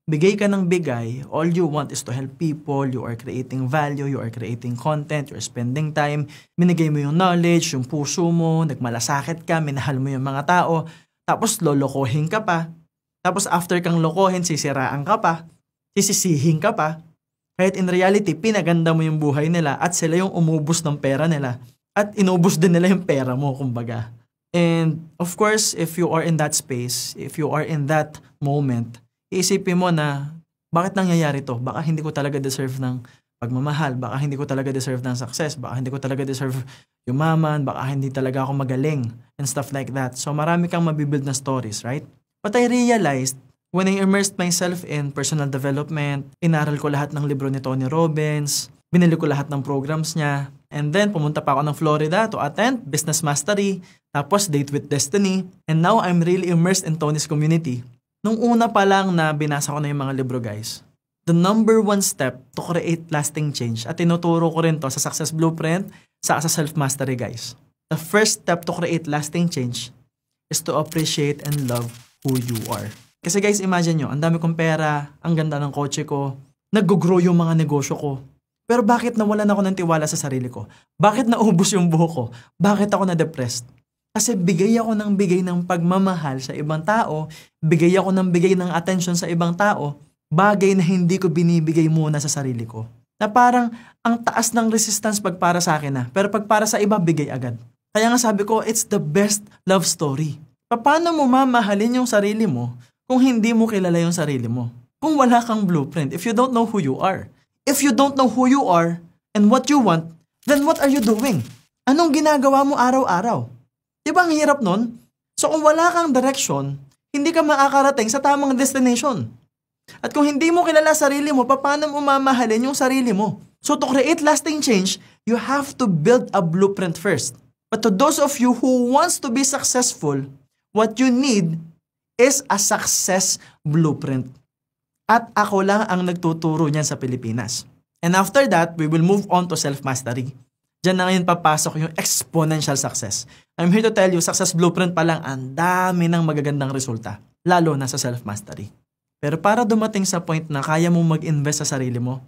bigay ka ng bigay, all you want is to help people, you are creating value, you are creating content, you're spending time, binigay mo yung knowledge, yung puso mo, nagmalasakit ka, minahal mo yung mga tao, tapos lolokohin ka pa, tapos after kang lokohin, sisiraan ka pa, sisisihin ka pa, kahit in reality, pinaganda mo yung buhay nila at sila yung umubos ng pera nila at inubos din nila yung pera mo, kumbaga. And of course, if you are in that space, if you are in that moment, iisipin mo na, bakit nangyayari to? Baka hindi ko talaga deserve ng pagmamahal, baka hindi ko talaga deserve ng success, baka hindi ko talaga deserve yumaman, baka hindi talaga ako magaling, and stuff like that. So marami kang mabibuild na stories, right? But I realized, when I immersed myself in personal development, inaral ko lahat ng libro ni Tony Robbins, binili ko lahat ng programs niya, and then pumunta pa ako ng Florida to attend Business Mastery, tapos Date with Destiny, and now I'm really immersed in Tony's community. Nung una pa lang na binasa ko na yung mga libro, guys, the number one step to create lasting change, at tinuturo ko rin to sa Success Blueprint, sa Self-Mastery, guys. The first step to create lasting change is to appreciate and love who you are. Kasi guys, imagine nyo, ang dami kong pera, ang ganda ng kotse ko, nag-grow yung mga negosyo ko. Pero bakit nawalan ako ng tiwala sa sarili ko? Bakit naubos yung buhok ko? Bakit ako na-depressed? Kasi bigay ako ng pagmamahal sa ibang tao, bigay ako ng bigay ng attention sa ibang tao, bagay na hindi ko binibigay muna sa sarili ko. Na parang ang taas ng resistance pag para sa akin na, pero pag para sa iba, bigay agad. Kaya nga sabi ko, it's the best love story. Paano mo mamahalin yung sarili mo kung hindi mo kilala yung sarili mo? Kung wala kang blueprint, if you don't know who you are. If you don't know who you are and what you want, then what are you doing? Anong ginagawa mo araw-araw? Diba ang hirap nun? So kung wala kang direction, hindi ka makakarating sa tamang destination. At kung hindi mo kilala sarili mo, paano mo mamahalin yung sarili mo? So to create lasting change, you have to build a blueprint first. But to those of you who wants to be successful, what you need is a success blueprint. At ako lang ang nagtuturo niyan sa Pilipinas. And after that, we will move on to self-mastery. Diyan na ngayon papasok yung exponential success. I'm here to tell you, success blueprint pa lang, ang dami ng magagandang resulta. Lalo na sa self-mastery. Pero para dumating sa point na kaya mo mag-invest sa sarili mo,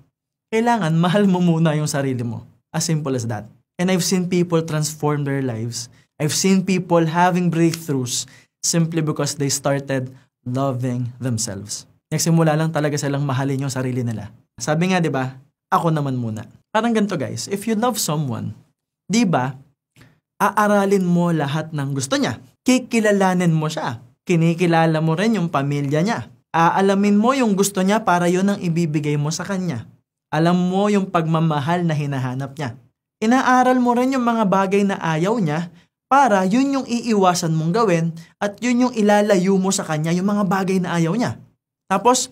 kailangan mahal mo muna yung sarili mo. As simple as that. And I've seen people transform their lives. I've seen people having breakthroughs simply because they started loving themselves. Nagsimula lang talaga silang mahalin yung sarili nila. Sabi nga, di ba, ako naman muna. Parang ganito guys, if you love someone, di ba, aaralin mo lahat ng gusto niya. Kikilalanin mo siya. Kinikilala mo rin yung pamilya niya. Aalamin mo yung gusto niya para yun ang ibibigay mo sa kanya. Alam mo yung pagmamahal na hinahanap niya. Inaaral mo rin yung mga bagay na ayaw niya para yun yung iiwasan mong gawin at yun yung ilalayo mo sa kanya yung mga bagay na ayaw niya. Tapos,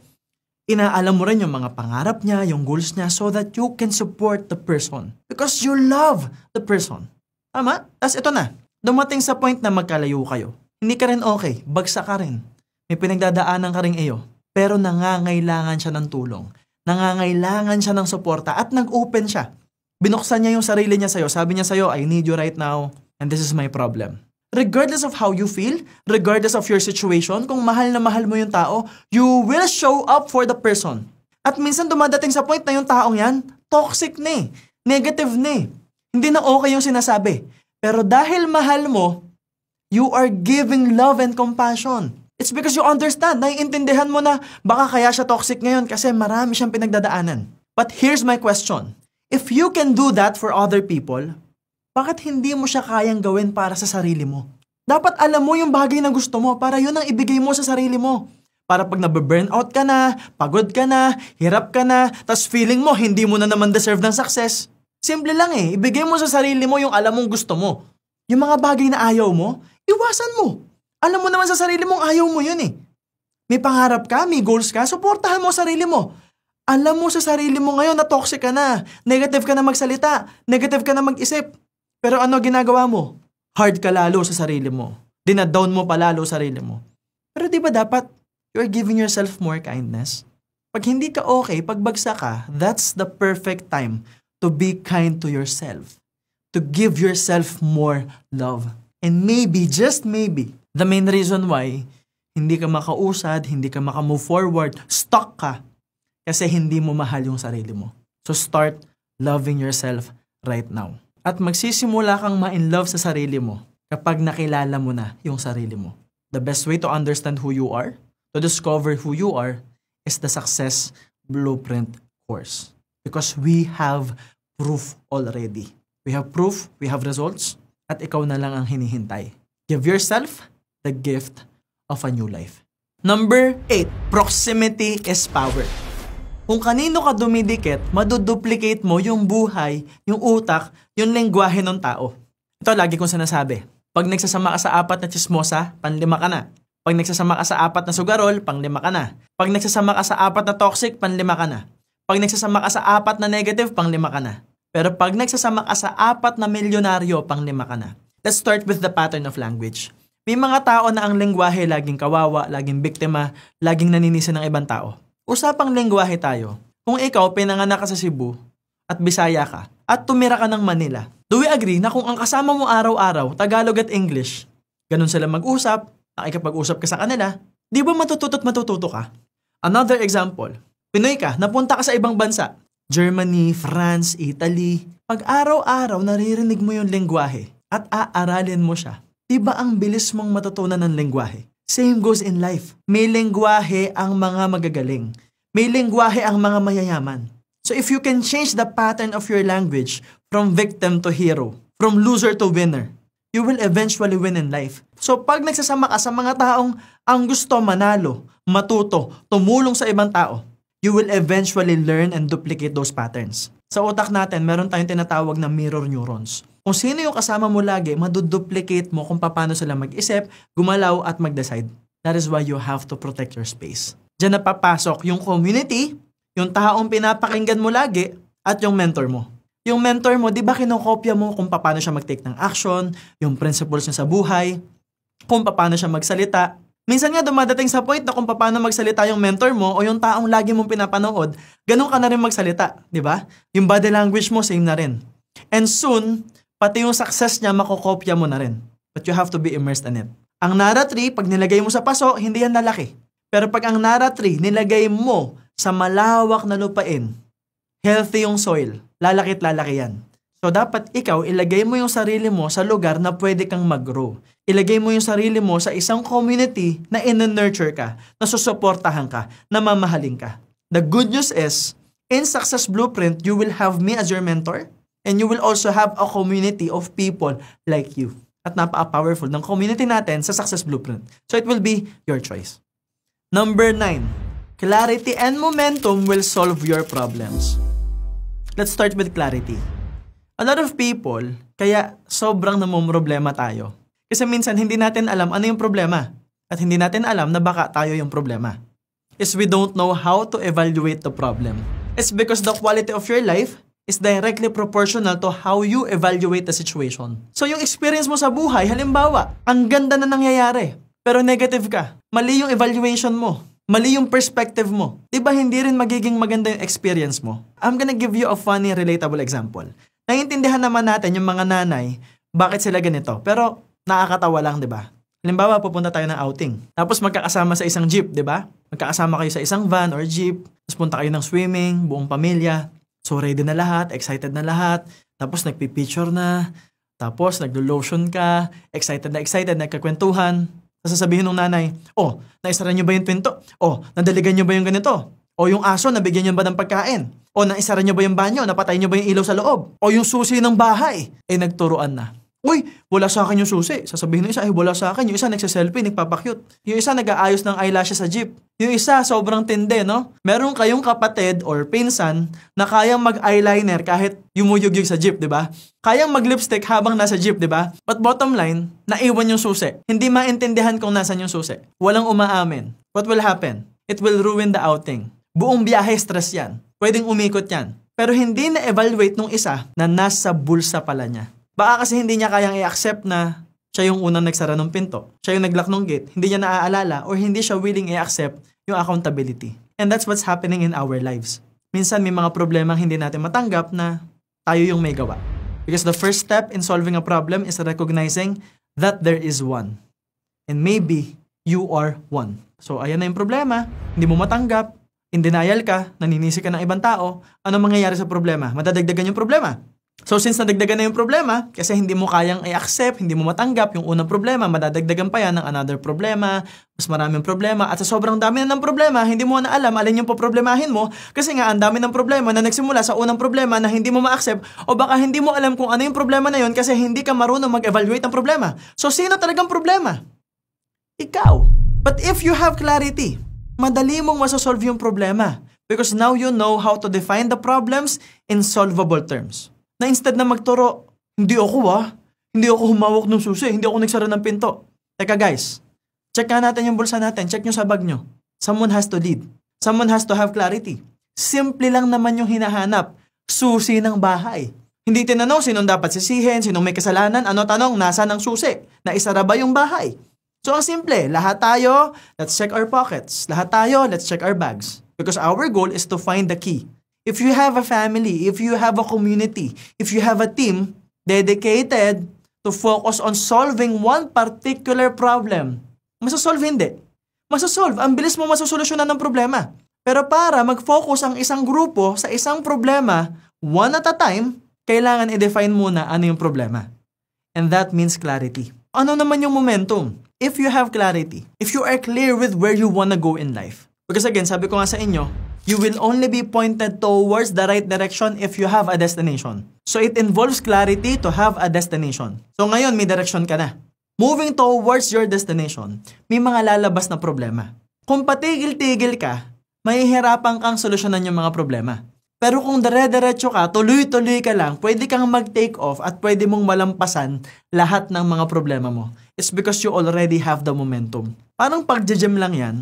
inaalam mo rin yung mga pangarap niya, yung goals niya so that you can support the person. Because you love the person. Tama? Tapos ito na, dumating sa point na magkalayo kayo. Hindi ka rin okay, bagsak ka rin. May pinagdadaanan ka rin iyo. Pero nangangailangan siya ng tulong. Nangangailangan siya ng suporta at nag-open siya. Binuksan niya yung sarili niya sa'yo. Sabi niya sa'yo, I need you right now and this is my problem. Regardless of how you feel, regardless of your situation, kung mahal na mahal mo yung tao, you will show up for the person. At minsan dumadating sa point na yung taong yan, toxic na eh, negative na eh. Hindi na okay yung sinasabi. Pero dahil mahal mo, you are giving love and compassion. It's because you understand, naiintindihan mo na baka kaya siya toxic ngayon kasi marami siyang pinagdadaanan. But here's my question. If you can do that for other people, bakit hindi mo siya kayang gawin para sa sarili mo? Dapat alam mo yung bagay na gusto mo para yun ang ibigay mo sa sarili mo. Para pag nabe-burnout ka na, pagod ka na, hirap ka na, tas feeling mo hindi mo na naman deserve ng success. Simple lang eh, ibigay mo sa sarili mo yung alam mong gusto mo. Yung mga bagay na ayaw mo, iwasan mo. Alam mo naman sa sarili mong ayaw mo yun eh. May pangarap ka, may goals ka, suportahan mo sarili mo. Alam mo sa sarili mo ngayon na toxic ka na, negative ka na magsalita, negative ka na mag-isip. Pero ano ginagawa mo? Hard ka lalo sa sarili mo. Dinadown mo pa lalo sarili mo. Pero di ba dapat you're giving yourself more kindness? Pag hindi ka okay, pag bagsak ka, that's the perfect time to be kind to yourself. To give yourself more love. And maybe, just maybe, the main reason why hindi ka makausad, hindi ka makamove forward, stuck ka, kasi hindi mo mahal yung sarili mo. So start loving yourself right now. At magsisimula kang ma-in-love sa sarili mo kapag nakilala mo na yung sarili mo. The best way to understand who you are, to discover who you are, is the Success Blueprint course. Because we have proof already. We have proof, we have results, at ikaw na lang ang hinihintay. Give yourself the gift of a new life. Number 8, proximity is power. Kung kanino ka dumidikit, maduduplicate mo yung buhay, yung utak, yung lengguwahe ng tao. Ito lagi kong sinasabi. Pag nagsasama ka sa 4 na chismosa, panlima ka na. Pag nagsasama ka sa 4 na sugarol, panglima ka na. Pag nagsasama ka sa 4 na toxic, panlima ka na. Pag nagsasama ka sa 4 na negative, panglima ka na. Pero pag nagsasama ka sa 4 na milyonaryo, panglima ka na. Let's start with the pattern of language. May mga tao na ang lengguwahe laging kawawa, laging biktima, laging naninisi ng ibang tao. Usapang lengguwahe tayo. Kung ikaw pinanganak ka sa Cebu at Bisaya ka at tumira ka ng Manila, do we agree na kung ang kasama mo araw-araw, Tagalog at English, ganun sila mag-usap, nakikipag-usap ka sa kanila, di ba matututo ka? Another example, Pinoy ka, napunta ka sa ibang bansa, Germany, France, Italy, pag araw-araw naririnig mo yung lengguwahe at aaralin mo siya, di ba ang bilis mong matutunan ng lengguwahe? Same goes in life. May lengguwahe ang mga magagaling. May lengguwahe ang mga mayayaman. So if you can change the pattern of your language from victim to hero, from loser to winner, you will eventually win in life. So pag nagsasama ka sa mga taong ang gusto manalo, matuto, tumulong sa ibang tao, you will eventually learn and duplicate those patterns. Sa utak natin, meron tayong tinatawag na mirror neurons. Kung sino yung kasama mo lagi, maduduplicate mo kung paano sila mag-isip, gumalaw at mag-decide. That is why you have to protect your space. Diyan napapasok yung community, yung taong pinapakinggan mo lagi, at yung mentor mo. Yung mentor mo, di ba kinokopya mo kung paano siya mag-take ng action, yung principles niya sa buhay, kung paano siya magsalita. Minsan nga dumadating sa point na kung paano magsalita yung mentor mo o yung taong lagi mong pinapanood, ganun ka na rin magsalita, di ba? Yung body language mo, same na rin. And soon, pati yung success niya, makokopya mo na rin. But you have to be immersed in it. Ang Nara tree, pag nilagay mo sa paso, hindi yan lalaki. Pero pag ang Nara tree, nilagay mo sa malawak na lupain, healthy yung soil, lalaki at lalaki yan. So dapat ikaw, ilagay mo yung sarili mo sa lugar na pwede kang mag-grow. Ilagay mo yung sarili mo sa isang community na in-nurture ka, na susuportahan ka, na mamahalin ka. The good news is, in Success Blueprint, you will have me as your mentor, and you will also have a community of people like you. At napaka-powerful ng community natin sa Success Blueprint. So it will be your choice. Number 9. Clarity and momentum will solve your problems. Let's start with clarity. A lot of people, kaya sobrang namumroblema tayo. Kasi minsan hindi natin alam ano yung problema. At hindi natin alam na baka tayo yung problema. Is we don't know how to evaluate the problem. It's because the quality of your life is directly proportional to how you evaluate the situation. So yung experience mo sa buhay, halimbawa, ang ganda na nangyayari, pero negative ka. Mali yung evaluation mo. Mali yung perspective mo. Diba hindi rin magiging maganda yung experience mo? I'm gonna give you a funny, relatable example. Naiintindihan naman natin yung mga nanay, bakit sila ganito. Pero nakakatawa lang, diba? Halimbawa, pupunta tayo ng outing. Tapos magkakasama sa isang jeep, diba? Magkakasama kayo sa isang van or jeep. Tapos punta kayo ng swimming, buong pamilya. So ready na lahat, excited na lahat. Tapos nagpipicture na. Tapos naglo-lotion ka, excited, nagkakwentuhan. Tapos sasabihin ng nanay, oh, naisara nyo ba yung pinto? Oh, nadaligan nyo ba yung ganito? O yung aso, nabigyan nyo ba ng pagkain? O naisara nyo ba yung banyo? Napatay nyo ba yung ilaw sa loob? O yung susi ng bahay? Eh nagturuan na. Uy, wala sa akin yung susi. Sasabihin ng isa, ay wala sa akin. Yung isa nagsiselfie, nagpapakyut. Yung isa nag-aayos ng eyelashes sa jeep. Yung isa, sobrang tindi, no? Meron kayong kapatid or pinsan na kayang mag-eyeliner kahit yumuyugyug sa jeep, di ba? Kayang mag-lipstick habang nasa jeep, di ba? But bottom line, naiwan yung susi. Hindi maintindihan kung nasan yung susi. Walang umaamin. What will happen? It will ruin the outing. Buong biyahe, stress yan. Pwedeng umikot yan. Pero hindi na-evaluate nung isa na nasa bulsa pala niya. Baka kasi hindi niya kayang i-accept na siya yung unang nagsara ng pinto. Siya yung naglock ng gate. Hindi niya naaalala or hindi siya willing i-accept yung accountability. And that's what's happening in our lives. Minsan may mga problemang hindi natin matanggap na tayo yung may gawa. Because the first step in solving a problem is recognizing that there is one. And maybe you are one. So ayan na yung problema. Hindi mo matanggap. In denial ka. Naninisi ka ng ibang tao. Ano mangyayari sa problema? Madadagdagan yung problema. So since nadagdagan na yung problema, kasi hindi mo kayang i-accept, hindi mo matanggap yung unang problema, madadagdagan pa yan ng another problema, mas maraming problema, at sa sobrang dami na ng problema, hindi mo na alam alin yung poproblemahin mo, kasi nga ang dami ng problema na nagsimula sa unang problema na hindi mo ma-accept, o baka hindi mo alam kung ano yung problema na yun kasi hindi ka marunong mag-evaluate ng problema. So sino talagang problema? Ikaw. But if you have clarity, madali mong masasolve yung problema, because now you know how to define the problems in solvable terms. Na instead na magturo, hindi ako humawak ng susi, hindi ako nagsara ng pinto. Teka guys, check nga natin yung bulsa natin, check nyo sa bag nyo. Someone has to lead. Someone has to have clarity. Simple lang naman yung hinahanap, susi ng bahay. Hindi tinanong sinong dapat sisihin, sinong may kasalanan, ano tanong, nasa ng susi, na isara ba yung bahay? So ang simple, lahat tayo, let's check our pockets. Lahat tayo, let's check our bags. Because our goal is to find the key. If you have a family, if you have a community, if you have a team dedicated to focus on solving one particular problem, masasolve hindi. Masasolve, ang bilis mo masosolusyonan ng problema. Pero para mag-focus ang isang grupo sa isang problema, one at a time, kailangan i-define muna ano yung problema. And that means clarity. Ano naman yung momentum? If you have clarity, if you are clear with where you wanna go in life. Because again, sabi ko nga sa inyo, you will only be pointed towards the right direction if you have a destination. So it involves clarity to have a destination. So ngayon, may direction ka na. Moving towards your destination, may mga lalabas na problema. Kung patigil-tigil ka, mahihirapan kang solusyonan yung mga problema. Pero kung dire-diretso ka, tuloy-tuloy ka lang, pwede kang mag-take off at pwede mong malampasan lahat ng mga problema mo. It's because you already have the momentum. Parang pag-gym lang yan.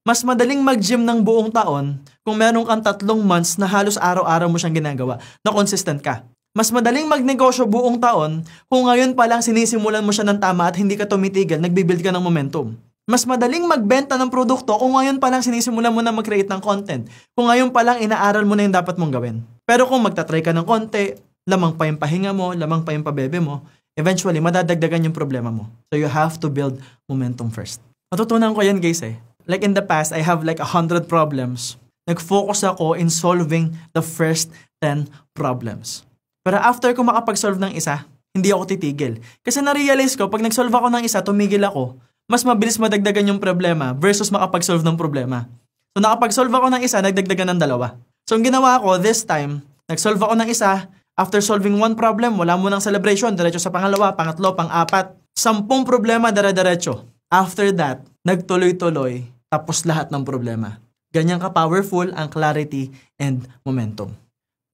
Mas madaling mag-gym ng buong taon kung meron kang 3 months na halos araw-araw mo siyang ginagawa, na consistent ka. Mas madaling magnegosyo buong taon kung ngayon pa lang sinisimulan mo siya ng tama at hindi ka tumitigil, nagbibuild ka ng momentum. Mas madaling magbenta ng produkto kung ngayon pa lang sinisimulan mo na mag-create ng content, kung ngayon pa lang inaaral mo na yung dapat mong gawin. Pero kung magtatry ka ng konti, lamang pa yung pahinga mo, lamang pa yung pabebe mo, eventually madadagdagan yung problema mo. So you have to build momentum first. Matutunan ko yan guys eh. Like in the past, I have like 100 problems. Nag-focus ako in solving the first 10 problems. Pero after ko makapag-solve ng isa, hindi ako titigil. Kasi na-realize ko, pag nag-solve ako ng isa, tumigil ako. Mas mabilis madagdagan yung problema versus makapag-solve ng problema. So nakapag-solve ako ng isa, nagdagdagan ng 2. So ang ginawa ko this time, nag-solve ako ng isa, after solving 1 problem, wala mo ng celebration, diretso sa pangalawa, pangatlo, pang-4. 10 problema, dire-diretso. After that, nagtuloy-tuloy. Tapos lahat ng problema. Ganyan ka-powerful ang clarity and momentum.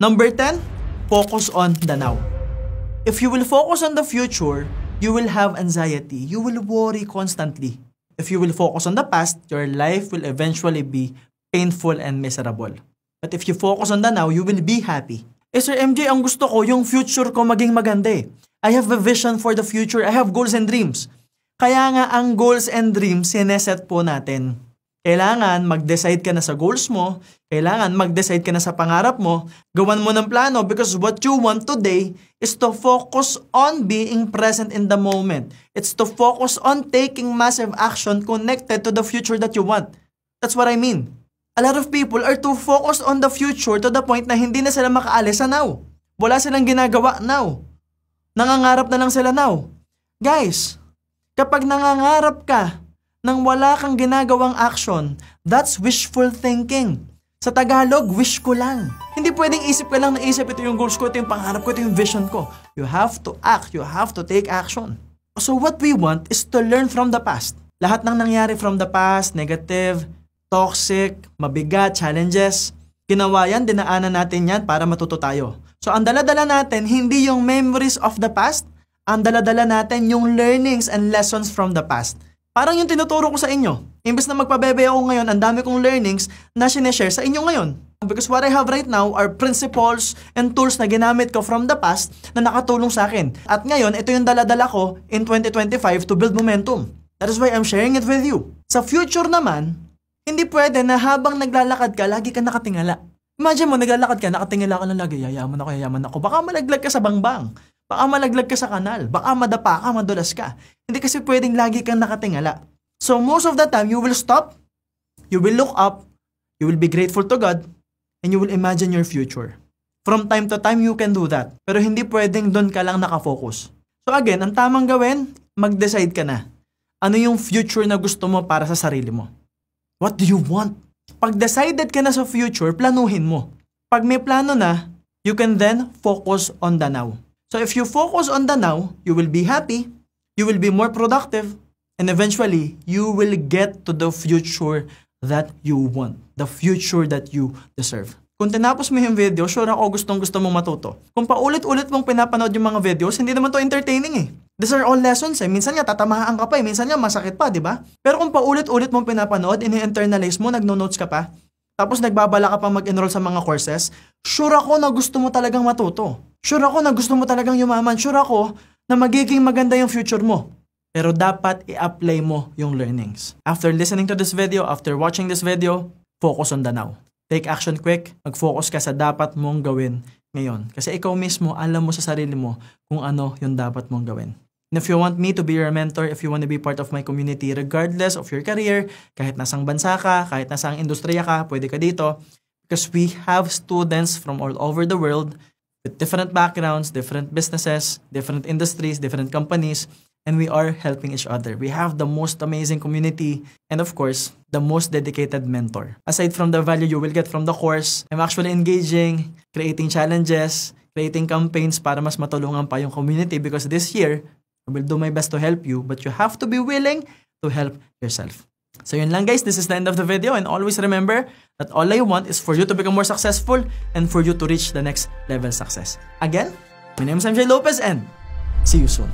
Number 10, focus on the now. If you will focus on the future, you will have anxiety. You will worry constantly. If you will focus on the past, your life will eventually be painful and miserable. But if you focus on the now, you will be happy. Sir MJ, ang gusto ko, yung future ko maging maganda eh. I have a vision for the future. I have goals and dreams. Kaya nga ang goals and dreams, sineset po natin. Kailangan mag-decide ka na sa goals mo, kailangan mag-decide ka na sa pangarap mo, gawan mo ng plano because what you want today is to focus on being present in the moment. It's to focus on taking massive action connected to the future that you want. That's what I mean. A lot of people are too focused on the future to the point na hindi na sila makaalis sa now. Wala silang ginagawa now. Nangangarap na lang sila now. Guys, kapag nangangarap ka nang wala kang ginagawang action, that's wishful thinking. Sa Tagalog, wish ko lang. Hindi pwedeng isip ka lang na isip, ito yung goals ko, ito yung pangarap ko, ito yung vision ko. You have to act, you have to take action. So what we want is to learn from the past. Lahat ng nangyari from the past, negative, toxic, mabigat, challenges, ginawa yan, dinaanan natin yan para matuto tayo. So ang dala-dala natin, hindi yung memories of the past, ang dala-dala natin yung learnings and lessons from the past. Parang yung tinuturo ko sa inyo. Imbes na magpabebe ako ngayon, ang dami kong learnings na sineshare sa inyo ngayon. Because what I have right now are principles and tools na ginamit ko from the past na nakatulong sa akin. At ngayon, ito yung dala-dala ko in 2025 to build momentum. That is why I'm sharing it with you. Sa future naman, hindi pwede na habang naglalakad ka, lagi ka nakatingala. Imagine mo, naglalakad ka, nakatingala ka lang lagi, yayaman ako. Baka malaglag ka sa bangbang. Baka malaglag ka sa kanal. Baka madapa ka, madulas ka. Hindi kasi pwedeng lagi kang nakatingala. So most of the time, you will stop, you will look up, you will be grateful to God, and you will imagine your future. From time to time, you can do that. Pero hindi pwedeng doon ka lang nakafocus. So again, ang tamang gawin, mag-decide ka na. Ano yung future na gusto mo para sa sarili mo? What do you want? Pag decided ka na sa future, planuhin mo. Pag may plano na, you can then focus on the now. So if you focus on the now, you will be happy, you will be more productive, and eventually, you will get to the future that you want. The future that you deserve. Kung tinapos mo yung video, sure ako gustong-gusto mong matuto. Kung paulit-ulit mong pinapanood yung mga videos, hindi naman to entertaining eh. These are all lessons eh. Minsan nga tatamahaan ka pa eh. Minsan nga masakit pa, di ba? Pero kung paulit-ulit mong pinapanood, ini-internalize mo, nagno-notes ka pa, tapos nagbabala ka pa mag-enroll sa mga courses, sure ako na gusto mo talagang matuto. Sure ako na gusto mo talagang yumaman. Sure ako na magiging maganda yung future mo. Pero dapat i-apply mo yung learnings. After listening to this video, after watching this video, focus on the now. Take action quick. Mag-focus ka sa dapat mong gawin ngayon. Kasi ikaw mismo, alam mo sa sarili mo kung ano yung dapat mong gawin. And if you want me to be your mentor, if you want to be part of my community, regardless of your career, kahit nasang bansa ka, kahit nasang industriya ka, pwede ka dito. Because we have students from all over the world with different backgrounds, different businesses, different industries, different companies, and we are helping each other. We have the most amazing community and of course, the most dedicated mentor. Aside from the value you will get from the course, I'm actually engaging, creating challenges, creating campaigns para mas matulungan pa yung community because this year, I will do my best to help you, but you have to be willing to help yourself. So yun lang guys, this is the end of the video and always remember that all I want is for you to become more successful and for you to reach the next level success. Again, my name is MJ Lopez and see you soon.